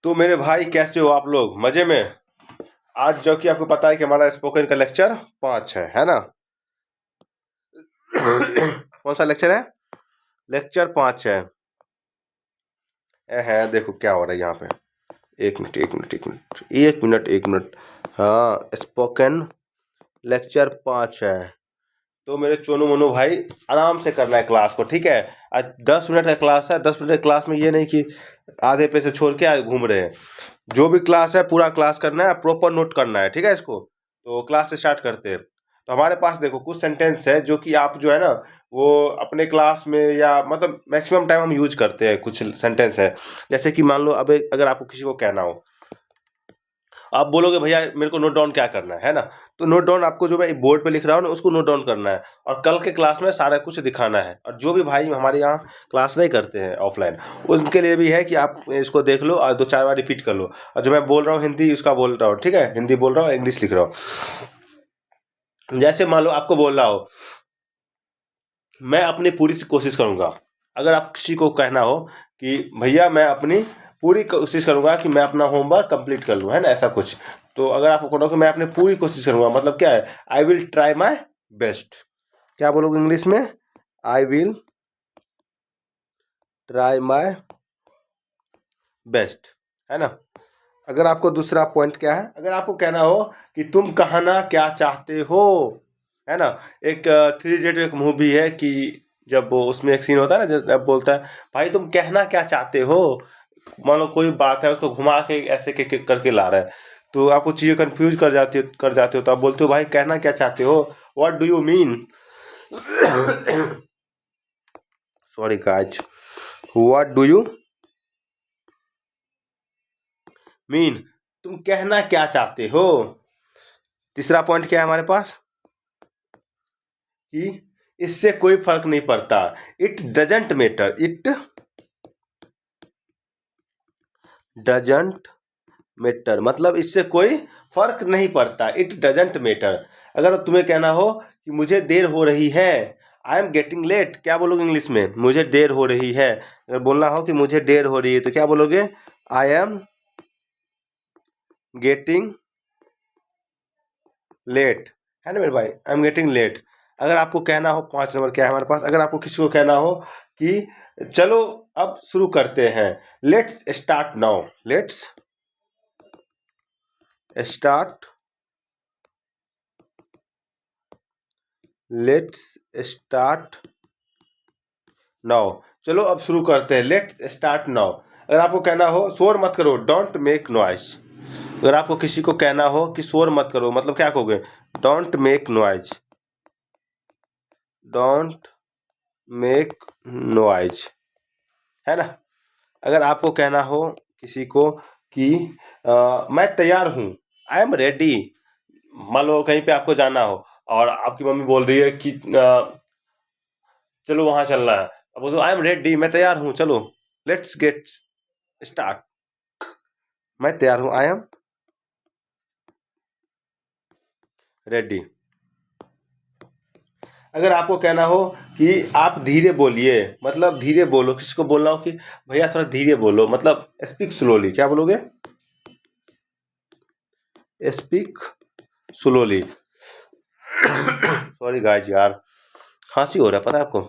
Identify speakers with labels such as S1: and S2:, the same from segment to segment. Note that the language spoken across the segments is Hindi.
S1: तो मेरे भाई कैसे हो आप लोग? मजे में? आज जो कि आपको पता है कि हमारा स्पोकन का लेक्चर 5 है ना? कौन सा लेक्चर है? लेक्चर 5 है। देखो क्या हो रहा है यहाँ पे। एक मिनट एक मिनट एक मिनट एक मिनट एक मिनट। हाँ, स्पोकन लेक्चर 5 है। तो मेरे चोनू मोनू भाई, आराम से करना है क्लास को, ठीक है? आज 10 मिनट का क्लास है। 10 मिनट की क्लास में ये नहीं कि आधे पे से छोड़ के आगे घूम रहे हैं। जो भी क्लास है पूरा क्लास करना है, प्रॉपर नोट करना है, ठीक है? इसको तो क्लास से स्टार्ट करते हैं। तो हमारे पास देखो कुछ सेंटेंस है जो कि आप जो है ना, वो अपने क्लास में या मतलब मैक्सिमम टाइम हम यूज करते हैं। कुछ सेंटेंस है जैसे कि मान लो, अब अगर आपको किसी को कहना हो, आप बोलोगे भैया मेरे को नोट डाउन क्या करना है ना? तो नोट डाउन आपको जो मैं बोर्ड पे लिख रहा हूँ ना, उसको नोट डाउन करना है और कल के क्लास में सारा कुछ दिखाना है। और जो भी भाई हमारे यहाँ क्लास नहीं करते हैं ऑफलाइन, उनके लिए भी है कि आप इसको देख लो और 2-4 बार रिपीट कर लो। और जो मैं बोल रहा हूँ हिंदी, उसका बोल रहा हूँ, ठीक है? हिंदी बोल रहा हूँ, इंग्लिश लिख रहा हूँ। जैसे मान लो आपको बोलना हो, मैं अपनी पूरी कोशिश करूंगा। अगर आप किसी को कहना हो कि भैया मैं अपनी पूरी कोशिश करूंगा कि मैं अपना होमवर्क कंप्लीट कर लूं, है ना, ऐसा कुछ। तो अगर आपको कहना हो कि मैं अपनी पूरी कोशिश करूंगा, मतलब क्या है? I will try my best. क्या बोलोगे इंग्लिश में? I will try my best, है ना? अगर आपको दूसरा पॉइंट क्या है, अगर आपको कहना हो कि तुम कहना क्या चाहते हो, है ना? एक थ्री इडियट एक मूवी है कि जब वो उसमें एक सीन होता है ना, जब बोलता है भाई तुम कहना क्या चाहते हो। मान लो कोई बात है, उसको घुमा के ऐसे करके ला रहा है, तो आपको चीजें कंफ्यूज कर जाते हो तो आप बोलते हो भाई कहना क्या चाहते हो, what do you mean? Sorry guys, what do you mean? तुम कहना क्या चाहते हो? तीसरा पॉइंट क्या है हमारे पास कि इससे कोई फर्क नहीं पड़ता। It doesn't matter. It doesn't matter मतलब इससे कोई फर्क नहीं पड़ता। It doesn't matter. अगर तुम्हें कहना हो कि मुझे देर हो रही है, आई एम गेटिंग लेट, क्या बोलोगे इंग्लिश में? मुझे देर हो रही है। अगर बोलना हो कि मुझे देर हो रही है तो क्या बोलोगे? आई एम गेटिंग लेट, है ना मेरे भाई? I am getting late. अगर आपको कहना हो, 5 नंबर क्या है हमारे पास, अगर आपको किसी को कहना हो कि चलो अब शुरू करते हैं, let's start now. Let's start let's start now. चलो अब शुरू करते हैं, लेट्स स्टार्ट नाउ। अगर आपको कहना हो शोर मत करो, डोंट मेक नॉइज। अगर आपको किसी को कहना हो कि शोर मत करो, मतलब क्या कहोगे? Don't make noise. Don't make noise, है ना? अगर आपको कहना हो किसी को कि मैं तैयार हूं, आई एम रेडी। मान लो कहीं पे आपको जाना हो और आपकी मम्मी बोल रही है कि चलो वहां चलना है, अब बोलो आई एम रेडी, मैं तैयार हूँ, चलो लेट्स गेट स्टार्ट। मैं तैयार हूँ, आई एम रेडी। अगर आपको कहना हो कि आप धीरे बोलिए, मतलब धीरे बोलो, किसी को बोलना हो कि भैया थोड़ा धीरे बोलो, मतलब स्पीक स्लोली, क्या बोलोगे? Speak slowly. सॉरी गाइस यार, खांसी हो रहा है, पता है आपको?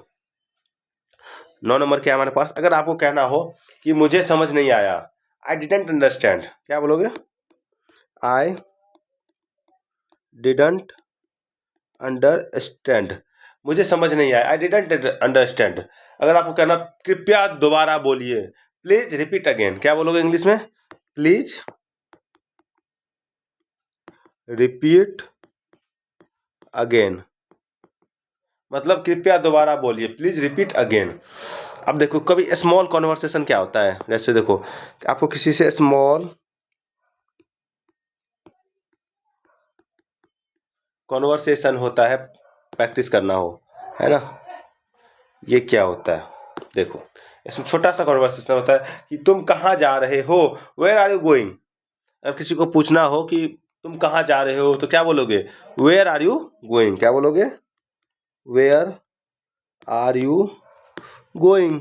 S1: 9 नंबर क्या है हमारे पास? अगर आपको कहना हो कि मुझे समझ नहीं आया, आई डिडंट अंडरस्टैंड, क्या बोलोगे? आई डिडंट अंडरस्टैंड, मुझे समझ नहीं आया, आई डिडंट अंडरस्टैंड। अगर आपको कहना कृपया दोबारा बोलिए, प्लीज रिपीट अगेन, क्या बोलोगे इंग्लिश में? प्लीज रिपीट अगेन, मतलब कृपया दोबारा बोलिए, प्लीज रिपीट अगेन। अब देखो कभी स्मॉल कॉन्वर्सेशन क्या होता है, जैसे देखो आपको किसी से स्मॉल कॉन्वर्सेशन होता है, प्रैक्टिस करना हो, है ना? ये क्या होता है देखो, इसमें छोटा सा कॉन्वर्सेशन होता है कि तुम कहाँ जा रहे हो, वेयर आर यू गोइंग। अगर किसी को पूछना हो कि तुम कहाँ जा रहे हो तो क्या बोलोगे? वेयर आर यू गोइंग, क्या बोलोगे? Where are you going.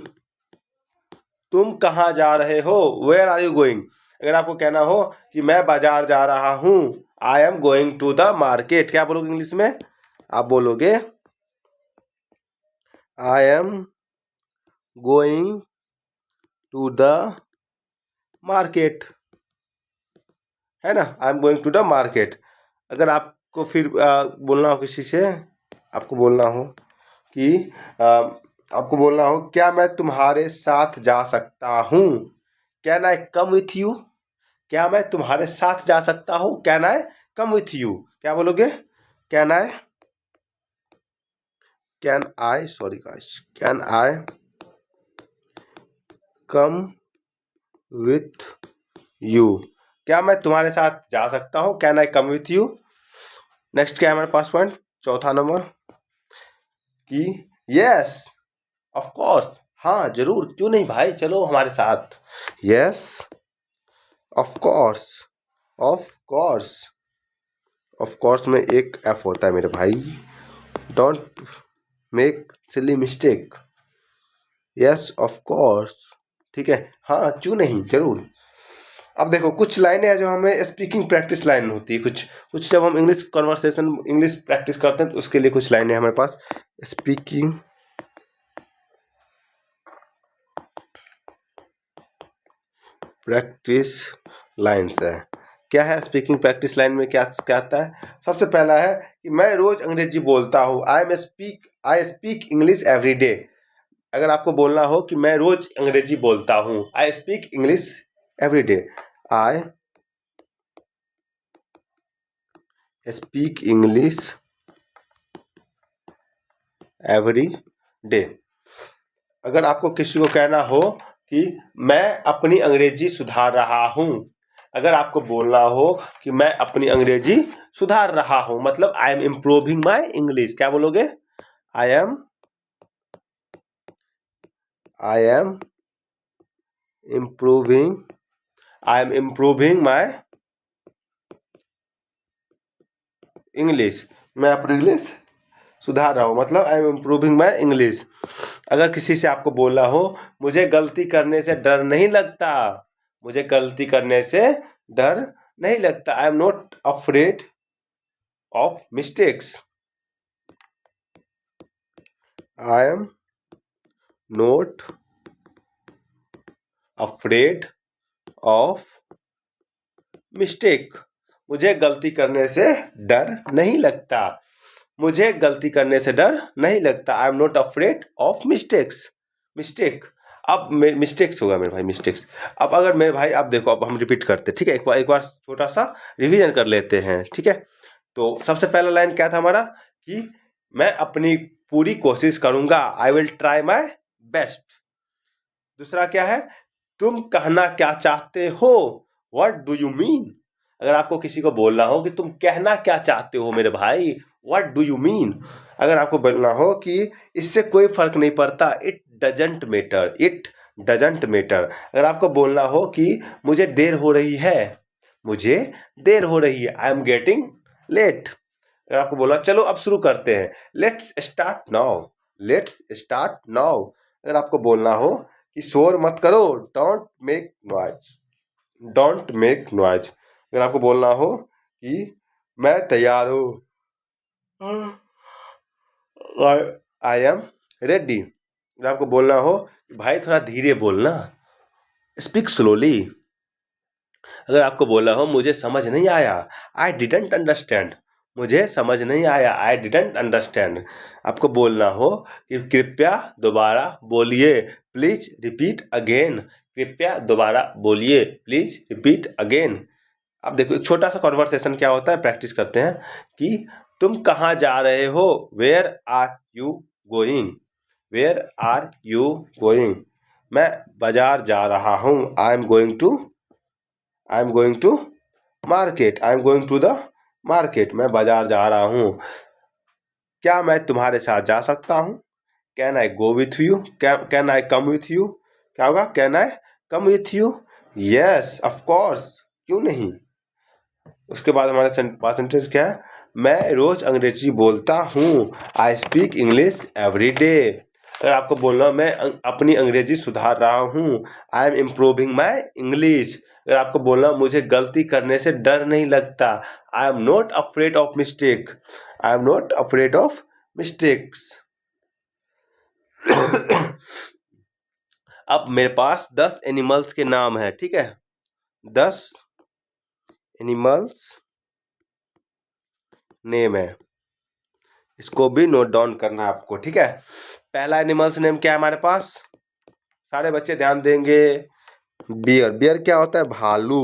S1: तुम कहाँ जा रहे हो, वेयर आर यू गोइंग। अगर आपको कहना हो कि मैं बाजार जा रहा हूँ, I am going to the market, क्या बोलोगे इंग्लिश में? आप बोलोगे I am going to the market, है ना, I am going to the market. अगर आपको फिर बोलना हो किसी से, आपको बोलना हो कि आपको बोलना हो क्या मैं तुम्हारे साथ जा सकता हूँ, can I come with you, क्या मैं तुम्हारे साथ जा सकता हूँ, can I come with you, क्या बोलोगे? Can I sorry guys, can I come with you, क्या मैं तुम्हारे साथ जा सकता हूँ, can I come with you. Next क्या है हमारे पास पॉइंट, चौथा नंबर कि यस ऑफ कोर्स, हाँ जरूर, क्यों नहीं भाई, चलो हमारे साथ। Yes of course, of course, of course में एक एफ होता है मेरे भाई, don't make silly mistake. Yes of course, ठीक है, हाँ क्यों नहीं, जरूर। अब देखो कुछ लाइनें हैं जो हमें स्पीकिंग प्रैक्टिस लाइन होती है, कुछ कुछ जब हम इंग्लिश कन्वर्सेशन इंग्लिश प्रैक्टिस करते हैं तो उसके लिए कुछ लाइनें हमारे पास स्पीकिंग प्रैक्टिस लाइन्स है। क्या है स्पीकिंग प्रैक्टिस लाइन में, क्या क्या आता है? सबसे पहला है कि मैं रोज अंग्रेजी बोलता हूँ, I speak English every day. अगर आपको बोलना हो कि मैं रोज अंग्रेजी बोलता हूँ, I speak English every day, I speak English every day. अगर आपको किसी को कहना हो कि मैं अपनी अंग्रेजी सुधार रहा हूँ, अगर आपको बोलना हो कि मैं अपनी अंग्रेजी सुधार रहा हूँ, मतलब I am improving my English, क्या बोलोगे? I M improving my English, मैं अपनी इंग्लिश सुधार रहा हूँ, मतलब I am improving my English. अगर किसी से आपको बोलना हो मुझे गलती करने से डर नहीं लगता, मुझे गलती करने से डर नहीं लगता, I am not afraid of mistakes, I am not afraid of mistake, मुझे गलती करने से डर नहीं लगता, मुझे गलती करने से डर नहीं लगता, I am not afraid of mistakes, mistake. अब मिस्टेक्स होगा मेरे भाई, मिस्टेक्स। अब अगर मेरे भाई आप देखो, अब हम रिपीट करते हैं, ठीक है, एक बार छोटा सा रिवीजन कर लेते हैं, ठीक है। तो सबसे पहला लाइन क्या था हमारा कि मैं अपनी पूरी कोशिश करूंगा, I will try my best. दूसरा क्या है, तुम कहना क्या चाहते हो, व्हाट डू यू मीन। अगर आपको किसी को बोलना हो कि तुम कहना क्या चाहते हो मेरे भाई, व्हाट डू यू मीन। अगर आपको बोलना हो कि इससे कोई फर्क नहीं पड़ता, it doesn't matter, it doesn't matter. अगर आपको बोलना हो कि मुझे देर हो रही है, मुझे देर हो रही है, आई एम गेटिंग लेट। अगर आपको बोलना चलो अब शुरू करते हैं, let's start now, let's start now. अगर आपको बोलना हो कि शोर मत करो, don't make noise, don't make noise. अगर आपको बोलना हो कि मैं तैयार हूँ, आई एम रेडी। अगर आपको बोलना हो भाई थोड़ा धीरे बोलना, स्पीक स्लोली। अगर आपको बोलना हो मुझे समझ नहीं आया, आई डिडंट अंडरस्टैंड, मुझे समझ नहीं आया, आई डिडंट अंडरस्टैंड। आपको बोलना हो कि कृपया दोबारा बोलिए, प्लीज रिपीट अगेन, कृपया दोबारा बोलिए, प्लीज रिपीट अगेन। अब देखो एक छोटा सा कॉन्वर्सेशन क्या होता है, प्रैक्टिस करते हैं कि तुम कहाँ जा रहे हो, where are you going, where are you going. मैं बाजार जा रहा हूँ, I am going to market, I am going to the market, मैं बाजार जा रहा हूँ। क्या मैं तुम्हारे साथ जा सकता हूँ, can I go with you, can I come with you, क्या होगा, can I come with you, yes of course, क्यों नहीं। उसके बाद हमारे पास सेंटेंस क्या है, मैं रोज अंग्रेजी बोलता हूँ, I speak English every day, अगर आपको बोलना मैं अपनी अंग्रेजी सुधार रहा हूँ, I M improving my English. अगर आपको बोलना मुझे गलती करने से डर नहीं लगता, I am not afraid of mistake, I am not afraid of mistakes. अब मेरे पास 10 एनिमल्स के नाम है, ठीक है, 10 एनिमल्स नेम है, इसको भी नोट डाउन करना है आपको, ठीक है। पहला एनिमल्स नेम क्या है हमारे पास, सारे बच्चे ध्यान देंगे, बियर। बियर क्या होता है, भालू,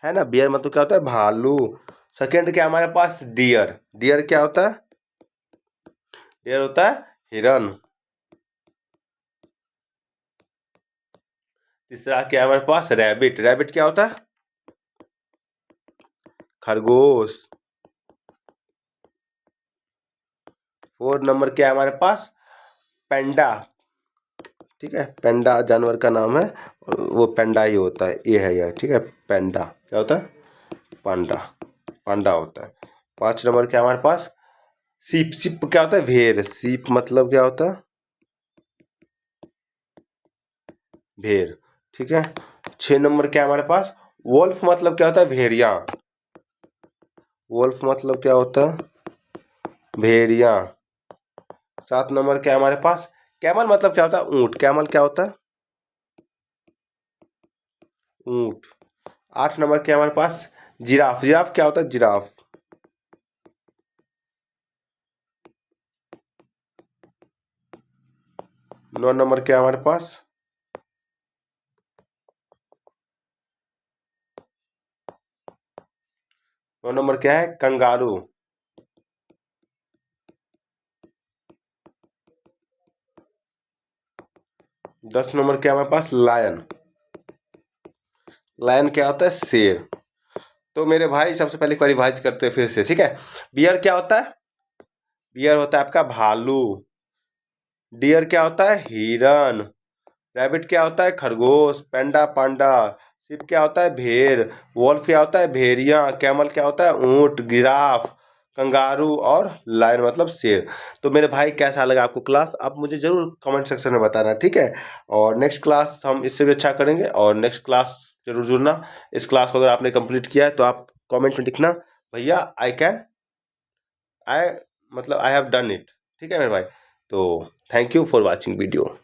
S1: है ना, बियर मतलब क्या होता है, भालू। सेकंड क्या हमारे पास, डियर। डियर क्या होता है, डियर होता है हिरन। तीसरा क्या है हमारे पास, रैबिट। रैबिट क्या होता है, खरगोश। 4 नंबर क्या है हमारे पास, पेंडा, ठीक है, पेंडा जानवर का नाम है और वो पेंडा ही होता है, ये है यह, ठीक है, पेंडा क्या होता है, पांडा, पांडा होता है। 5 नंबर क्या हमारे पास, सीप। सीप क्या होता है, भेड़। सीप मतलब क्या होता है, भेड़, ठीक है। 6 नंबर क्या हमारे पास, वोल्फ मतलब क्या होता है, भेड़िया। वोल्फ मतलब क्या होता है, भेड़िया। 7 नंबर क्या हमारे पास, कैमल मतलब क्या होता है, ऊंट। कैमल क्या होता है, ऊंट। 8 नंबर क्या हमारे पास, जिराफ। जिराफ क्या होता है, जिराफ। 9 नंबर क्या हमारे पास, 9 नंबर क्या है, कंगारू। 10 नंबर क्या हमारे पास, लायन। लायन क्या होता है, शेर। तो मेरे भाई सबसे पहले एक बार रिवाइज करते हैं फिर से, ठीक है। बियर क्या होता है, बियर होता है आपका भालू। डियर क्या होता है, हिरन। रैबिट क्या होता है, खरगोश। पेंडा पांडा। शिप क्या होता है, भेड़। वॉल्फ क्या होता है, भेड़िया। कैमल क्या होता है, ऊंट। गिराफ, कंगारू और लायन मतलब शेर। तो मेरे भाई कैसा लगा आपको क्लास, आप मुझे जरूर कमेंट सेक्शन में बताना, ठीक है। और नेक्स्ट क्लास हम इससे भी अच्छा करेंगे और नेक्स्ट क्लास जरूर जुड़ना। इस क्लास को अगर आपने कंप्लीट किया है तो आप कमेंट में लिखना, भैया आई कैन, आई मतलब आई हैव डन इट, ठीक है मेरे भाई। तो thank you for watching video.